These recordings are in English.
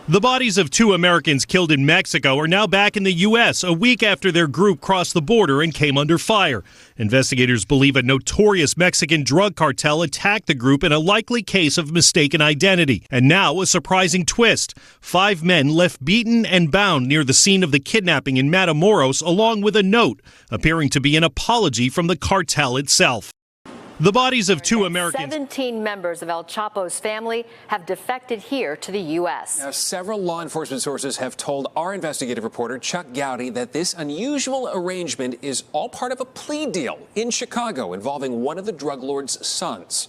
The bodies of two Americans killed in Mexico are now back in the U.S. a week after their group crossed the border and came under fire. Investigators believe a notorious Mexican drug cartel attacked the group in a likely case of mistaken identity. And now a surprising twist. 5 men left beaten and bound near the scene of the kidnapping in Matamoros, along with a note appearing to be an apology from the cartel itself. The bodies of two Americans. 17 members of El Chapo's family have defected here to the U.S. Now, several law enforcement sources have told our investigative reporter, Chuck Gowdy, that this unusual arrangement is all part of a plea deal in Chicago involving one of the drug lord's sons.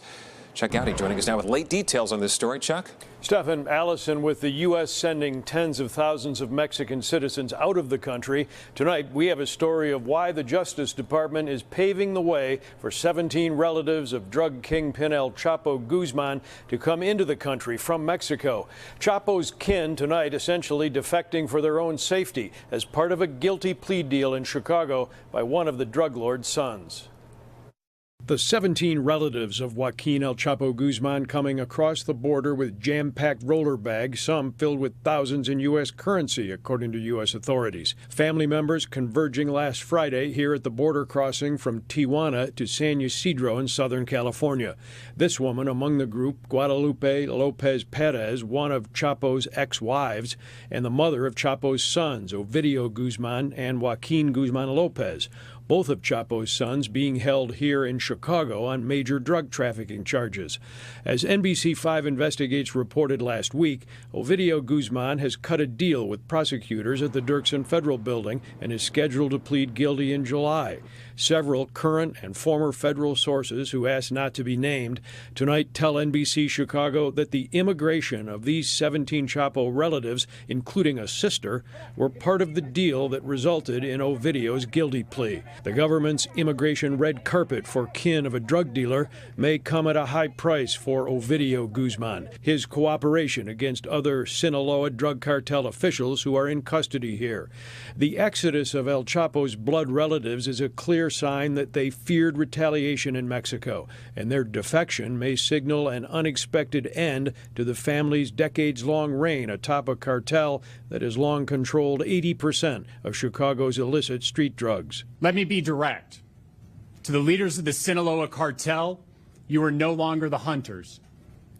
Chuck Gowdy joining us now with late details on this story. Chuck? Stephen, Allison, with the U.S. sending tens of thousands of Mexican citizens out of the country, tonight we have a story of why the Justice Department is paving the way for 17 relatives of drug kingpin El Chapo Guzman to come into the country from Mexico. Chapo's kin tonight essentially defecting for their own safety as part of a guilty plea deal in Chicago by one of the drug lord's sons. The 17 relatives of Joaquin El Chapo Guzman coming across the border with jam-packed roller bags, some filled with thousands in U.S. currency, according to U.S. authorities. Family members converging last Friday here at the border crossing from Tijuana to San Ysidro in Southern California. This woman among the group, Guadalupe Lopez Perez, one of Chapo's ex-wives, and the mother of Chapo's sons, Ovidio Guzman and Joaquin Guzman Lopez. Both of Chapo's sons being held here in Chicago on major drug trafficking charges. As NBC5 Investigates reported last week, Ovidio Guzman has cut a deal with prosecutors at the Dirksen Federal Building and is scheduled to plead guilty in July. Several current and former federal sources who asked not to be named tonight tell NBC Chicago that the immigration of these 17 Chapo relatives, including a sister, were part of the deal that resulted in Ovidio's guilty plea. The government's immigration red carpet for kin of a drug dealer may come at a high price for Ovidio Guzman. His cooperation against other Sinaloa drug cartel officials who are in custody here. The exodus of El Chapo's blood relatives is a clear sign that they feared retaliation in Mexico, and their defection may signal an unexpected end to the family's decades-long reign atop a cartel that has long controlled 80% of Chicago's illicit street drugs. Let me be direct. To the leaders of the Sinaloa cartel, you are no longer the hunters.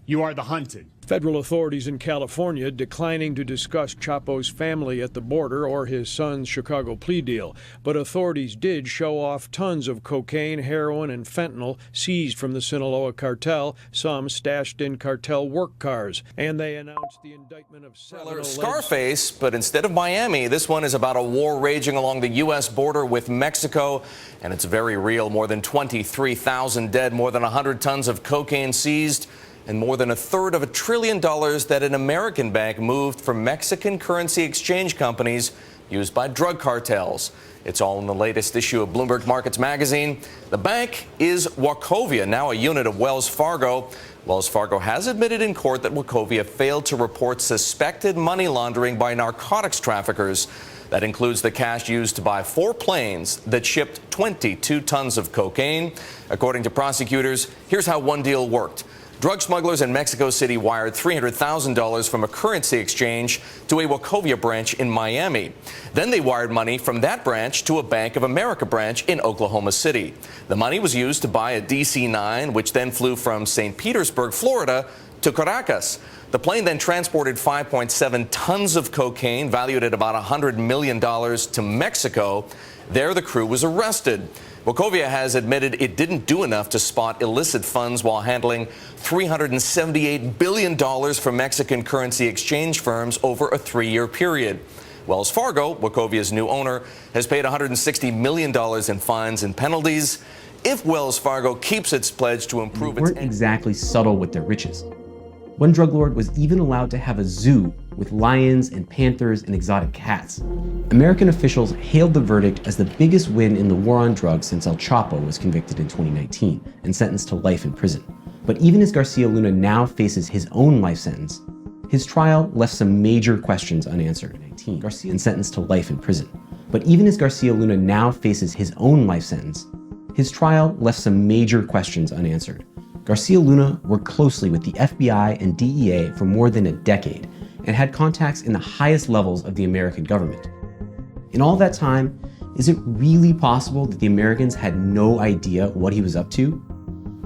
You are the hunted. Federal authorities in California declining to discuss Chapo's family at the border or his son's Chicago plea deal. But authorities did show off tons of cocaine, heroin, and fentanyl seized from the Sinaloa cartel, some stashed in cartel work cars. And they announced the indictment of seven Scarface, but instead of Miami, this one is about a war raging along the U.S. border with Mexico. And it's very real. More than 23,000 dead, more than 100 tons of cocaine seized, and more than $1/3 of $1 trillion that an American bank moved from Mexican currency exchange companies used by drug cartels. It's all in the latest issue of Bloomberg Markets magazine. The bank is Wachovia, now a unit of Wells Fargo. Wells Fargo has admitted in court that Wachovia failed to report suspected money laundering by narcotics traffickers. That includes the cash used to buy 4 planes that shipped 22 tons of cocaine. According to prosecutors, here's how one deal worked. Drug smugglers in Mexico City wired $300,000 from a currency exchange to a Wachovia branch in Miami. Then they wired money from that branch to a Bank of America branch in Oklahoma City. The money was used to buy a DC-9, which then flew from St. Petersburg, Florida, to Caracas. The plane then transported 5.7 tons of cocaine, valued at about $100 million, to Mexico. There, the crew was arrested. Wachovia has admitted it didn't do enough to spot illicit funds while handling $378 billion from Mexican currency exchange firms over a 3-year period. Wells Fargo, Wachovia's new owner, has paid $160 million in fines and penalties. If Wells Fargo keeps its pledge to improve its... They weren't exactly subtle with their riches. One drug lord was even allowed to have a zoo with lions and panthers and exotic cats. American officials hailed the verdict as the biggest win in the war on drugs since El Chapo was convicted in 2019 and sentenced to life in prison. But even as Garcia Luna now faces his own life sentence, his trial left some major questions unanswered. And sentenced to life in prison. But even as Garcia Luna now faces his own life sentence, his trial left some major questions unanswered. Garcia Luna worked closely with the FBI and DEA for more than a decade, and had contacts in the highest levels of the American government. In all that time, is it really possible that the Americans had no idea what he was up to?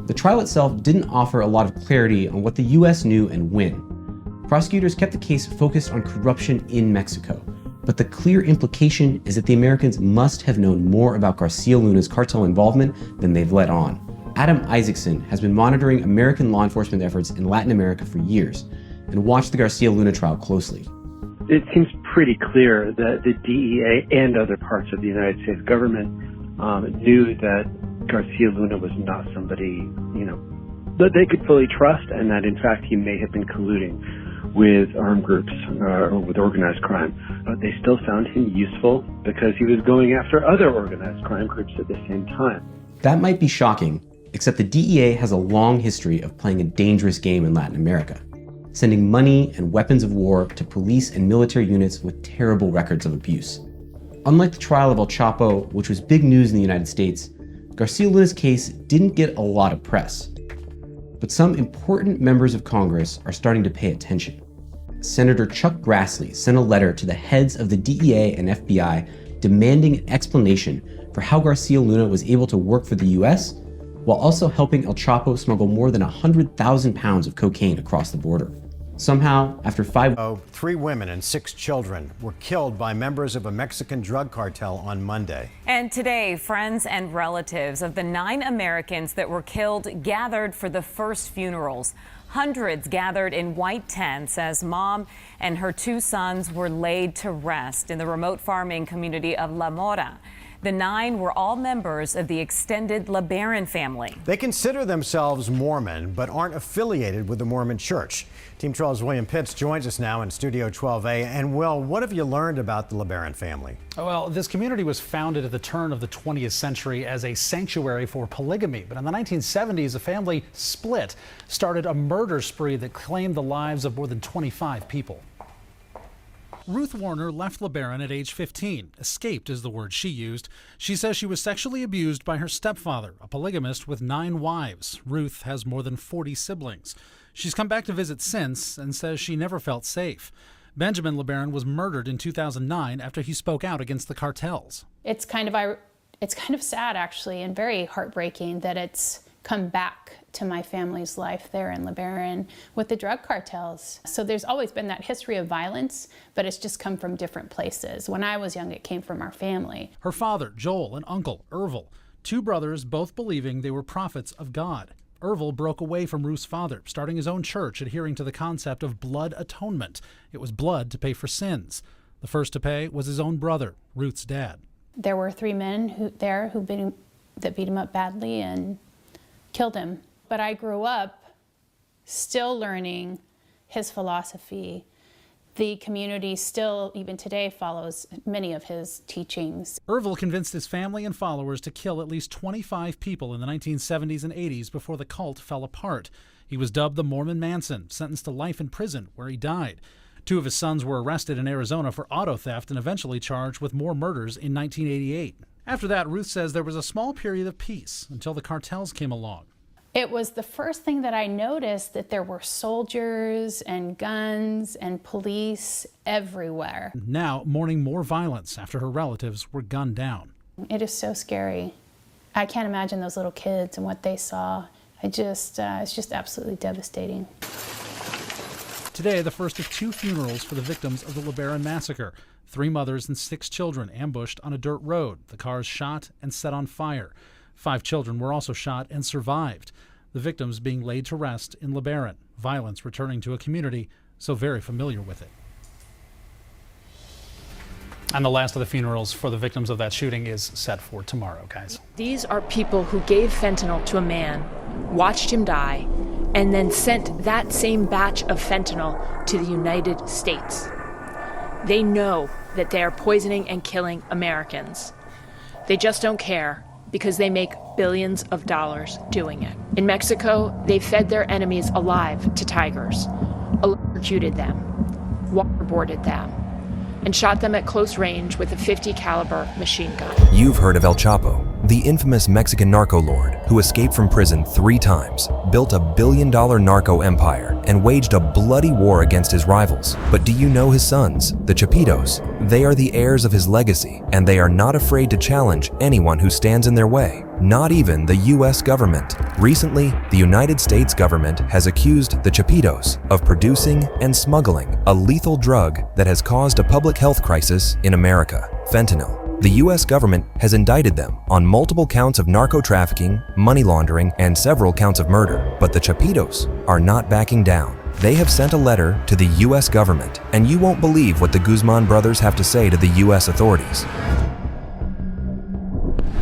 The trial itself didn't offer a lot of clarity on what the US knew and when. Prosecutors kept the case focused on corruption in Mexico, but the clear implication is that the Americans must have known more about Garcia Luna's cartel involvement than they've let on. Adam Isaacson has been monitoring American law enforcement efforts in Latin America for years and watched the Garcia Luna trial closely. It seems pretty clear that the DEA and other parts of the United States government knew that Garcia Luna was not somebody, that they could fully trust, and that in fact he may have been colluding with armed groups or with organized crime. But they still found him useful because he was going after other organized crime groups at the same time. That might be shocking, except the DEA has a long history of playing a dangerous game in Latin America, sending money and weapons of war to police and military units with terrible records of abuse. Unlike the trial of El Chapo, which was big news in the United States, Garcia Luna's case didn't get a lot of press. But some important members of Congress are starting to pay attention. Senator Chuck Grassley sent a letter to the heads of the DEA and FBI demanding an explanation for how Garcia Luna was able to work for the US while also helping El Chapo smuggle more than 100,000 pounds of cocaine across the border. Somehow, after 3 women and 6 children were killed by members of a Mexican drug cartel on Monday. And today, friends and relatives of the 9 Americans that were killed gathered for the first funerals. Hundreds gathered in white tents as mom and her 2 sons were laid to rest in the remote farming community of La Mora. The 9 were all members of the extended LeBaron family. They consider themselves Mormon, but aren't affiliated with the Mormon Church. Team 12's William Pitts joins us now in Studio 12A. And Will, what have you learned about the LeBaron family? Well, this community was founded at the turn of the 20th century as a sanctuary for polygamy. But in the 1970s, the family split, started a murder spree that claimed the lives of more than 25 people. Ruth Warner left LeBaron at age 15. Escaped is the word she used. She says she was sexually abused by her stepfather, a polygamist with 9 wives. Ruth has more than 40 siblings. She's come back to visit since and says she never felt safe. Benjamin LeBaron was murdered in 2009 after he spoke out against the cartels. It's kind of sad, actually, and very heartbreaking that it's come back to my family's life there in LeBaron with the drug cartels. So there's always been that history of violence, but it's just come from different places. When I was young, it came from our family. Her father, Joel, and uncle, Ervil, 2 brothers both believing they were prophets of God. Ervil broke away from Ruth's father, starting his own church, adhering to the concept of blood atonement. It was blood to pay for sins. The first to pay was his own brother, Ruth's dad. There were 3 men who beat him up badly and killed him. But I grew up still learning his philosophy. The community still, even today, follows many of his teachings. Ervil convinced his family and followers to kill at least 25 people in the 1970s and 80s before the cult fell apart. He was dubbed the Mormon Manson, sentenced to life in prison, where he died. 2 of his sons were arrested in Arizona for auto theft and eventually charged with more murders in 1988. After that, Ruth says there was a small period of peace until the cartels came along. It was the first thing that I noticed, that there were soldiers and guns and police everywhere. Now, mourning more violence after her relatives were gunned down. It is so scary. I can't imagine those little kids and what they saw. It's just absolutely devastating. Today, the first of 2 funerals for the victims of the LeBaron massacre. 3 mothers and 6 children ambushed on a dirt road. The cars shot and set on fire. 5 children were also shot and survived. The victims being laid to rest in LeBaron. Violence returning to a community so very familiar with it. And the last of the funerals for the victims of that shooting is set for tomorrow, guys. These are people who gave fentanyl to a man, watched him die, and then sent that same batch of fentanyl to the United States. They know that they are poisoning and killing Americans. They just don't care because they make billions of dollars doing it. In Mexico, they fed their enemies alive to tigers, electrocuted them, waterboarded them, and shot them at close range with a .50 caliber machine gun. You've heard of El Chapo, The infamous Mexican narco lord, who escaped from prison 3 times, built a billion-dollar narco empire and waged a bloody war against his rivals. But do you know his sons, the Chapitos? They are the heirs of his legacy, and they are not afraid to challenge anyone who stands in their way, not even the US government. Recently, the United States government has accused the Chapitos of producing and smuggling a lethal drug that has caused a public health crisis in America, fentanyl. The US government has indicted them on multiple counts of narco-trafficking, money laundering, and several counts of murder. But the Chapitos are not backing down. They have sent a letter to the US government, and you won't believe what the Guzman brothers have to say to the US authorities.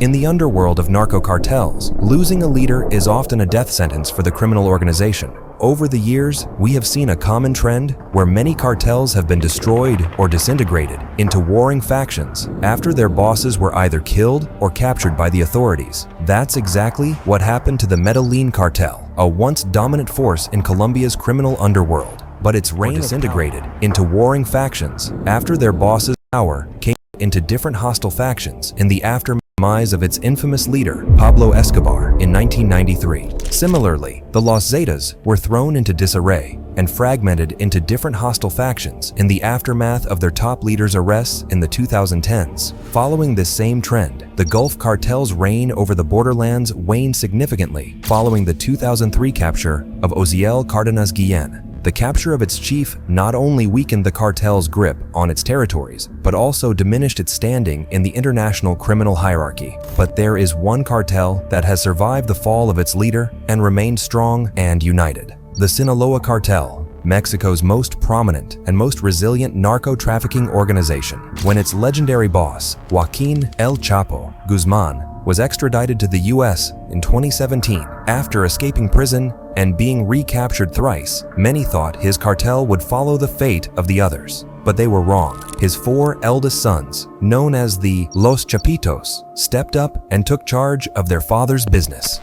In the underworld of narco cartels, losing a leader is often a death sentence for the criminal organization. Over the years, we have seen a common trend where many cartels have been destroyed or disintegrated into warring factions after their bosses were either killed or captured by the authorities. That's exactly what happened to the Medellin cartel, a once dominant force in Colombia's criminal underworld. But its reign disintegrated into warring factions after their bosses' power came into different hostile factions in the aftermath of its infamous leader, Pablo Escobar, in 1993. Similarly, the Los Zetas were thrown into disarray and fragmented into different hostile factions in the aftermath of their top leaders' arrests in the 2010s. Following this same trend, the Gulf cartel's reign over the borderlands waned significantly following the 2003 capture of Osiel Cárdenas Guillén. The capture of its chief not only weakened the cartel's grip on its territories, but also diminished its standing in the international criminal hierarchy. But there is one cartel that has survived the fall of its leader and remained strong and united: the Sinaloa cartel, Mexico's most prominent and most resilient narco-trafficking organization. When its legendary boss, Joaquín El Chapo Guzman, was extradited to the US in 2017 after escaping prison and being recaptured thrice, many thought his cartel would follow the fate of the others. But they were wrong. His 4 eldest sons, known as the Los Chapitos, stepped up and took charge of their father's business.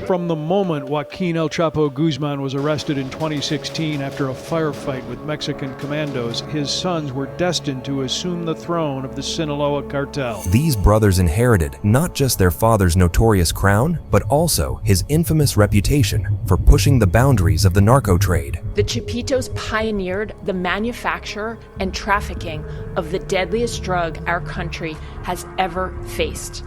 From the moment Joaquín El Chapo Guzman was arrested in 2016 after a firefight with Mexican commandos, his sons were destined to assume the throne of the Sinaloa cartel. These brothers inherited not just their father's notorious crown, but also his infamous reputation for pushing the boundaries of the narco trade. The Chapitos pioneered the manufacture and trafficking of the deadliest drug our country has ever faced.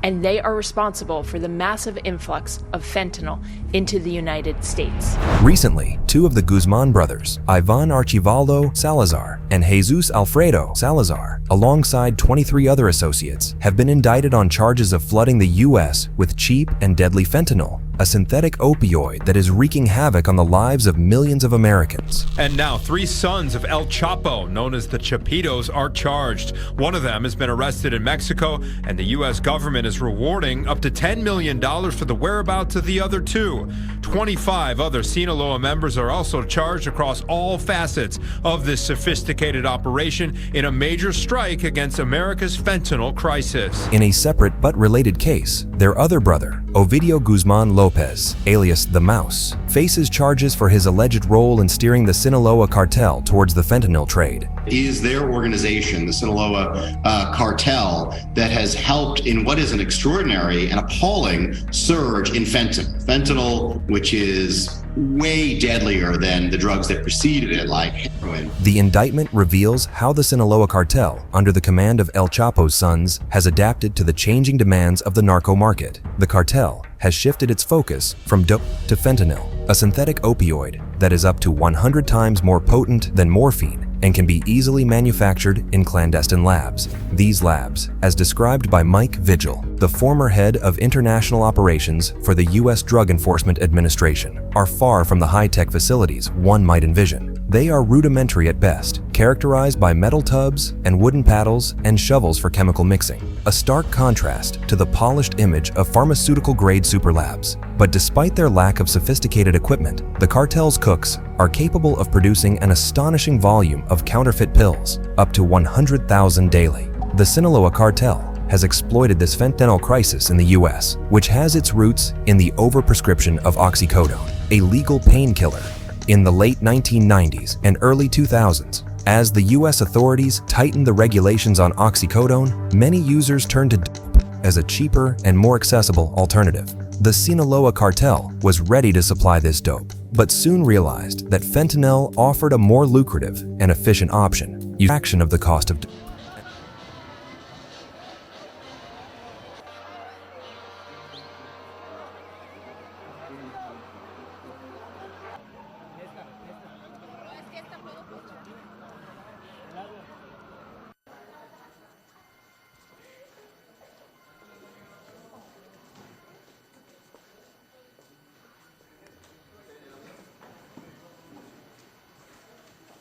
And they are responsible for the massive influx of fentanyl into the United States. Recently, 2 of the Guzman brothers, Ivan Archivaldo Salazar and Jesus Alfredo Salazar, alongside 23 other associates, have been indicted on charges of flooding the U.S. with cheap and deadly fentanyl, a synthetic opioid that is wreaking havoc on the lives of millions of Americans. And now 3 sons of El Chapo, known as the Chapitos, are charged. One of them has been arrested in Mexico, and the U.S. government is rewarding up to $10 million for the whereabouts of the other 2. 25 other Sinaloa members are also charged across all facets of this sophisticated operation in a major strike against America's fentanyl crisis. In a separate but related case, their other brother, Ovidio Guzman Lopez, alias the Mouse, faces charges for his alleged role in steering the Sinaloa cartel towards the fentanyl trade. Is their organization, the Sinaloa cartel, that has helped in what is an extraordinary and appalling surge in fentanyl. Fentanyl, which is way deadlier than the drugs that preceded it, like heroin. The indictment reveals how the Sinaloa cartel, under the command of El Chapo's sons, has adapted to the changing demands of the narco market. The cartel has shifted its focus from dope to fentanyl, a synthetic opioid that is up to 100 times more potent than morphine and can be easily manufactured in clandestine labs. These labs, as described by Mike Vigil, the former head of international operations for the U.S. Drug Enforcement Administration, are far from the high-tech facilities one might envision. They are rudimentary at best, characterized by metal tubs and wooden paddles and shovels for chemical mixing, a stark contrast to the polished image of pharmaceutical-grade superlabs. But despite their lack of sophisticated equipment, the cartel's cooks are capable of producing an astonishing volume of counterfeit pills, up to 100,000 daily. The Sinaloa cartel has exploited this fentanyl crisis in the U.S., which has its roots in the overprescription of oxycodone, a legal painkiller. In the late 1990s and early 2000s, As the U.S. authorities tightened the regulations on oxycodone, many users turned to dope as a cheaper and more accessible alternative. The Sinaloa cartel was ready to supply this dope, but soon realized that fentanyl offered a more lucrative and efficient option, a fraction of the cost of dope.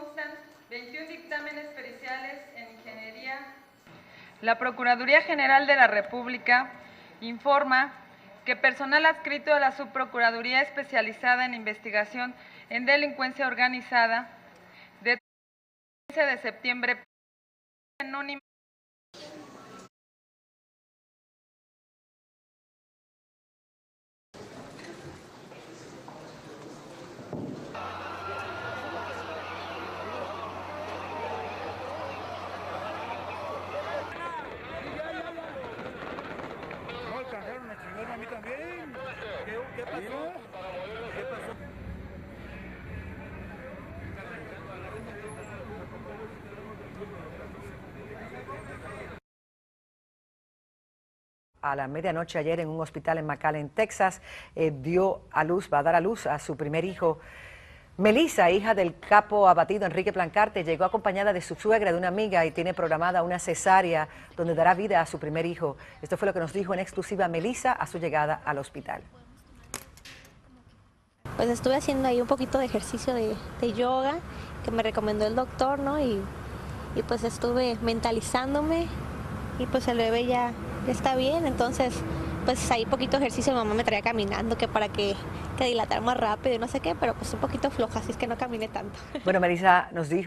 Constan 21 dictámenes periciales en ingeniería. La Procuraduría General de la República informa que personal adscrito a la Subprocuraduría Especializada en Investigación en Delincuencia Organizada de 15 de septiembre anónima A la medianoche ayer en un hospital en McAllen, Texas, va a dar a luz a su primer hijo. Melissa, hija del capo abatido Enrique Plancarte, llegó acompañada de su suegra, de una amiga, y tiene programada una cesárea donde dará vida a su primer hijo. Esto fue lo que nos dijo en exclusiva Melissa a su llegada al hospital. Pues estuve haciendo ahí un poquito de ejercicio de yoga que me recomendó el doctor, ¿no? Y pues estuve mentalizándome y pues el bebé ya está bien, entonces pues ahí poquito ejercicio, mi mamá me traía caminando que para que dilatar más rápido y no sé qué, pero pues un poquito floja, así es que no caminé tanto. Bueno, Melissa nos dijo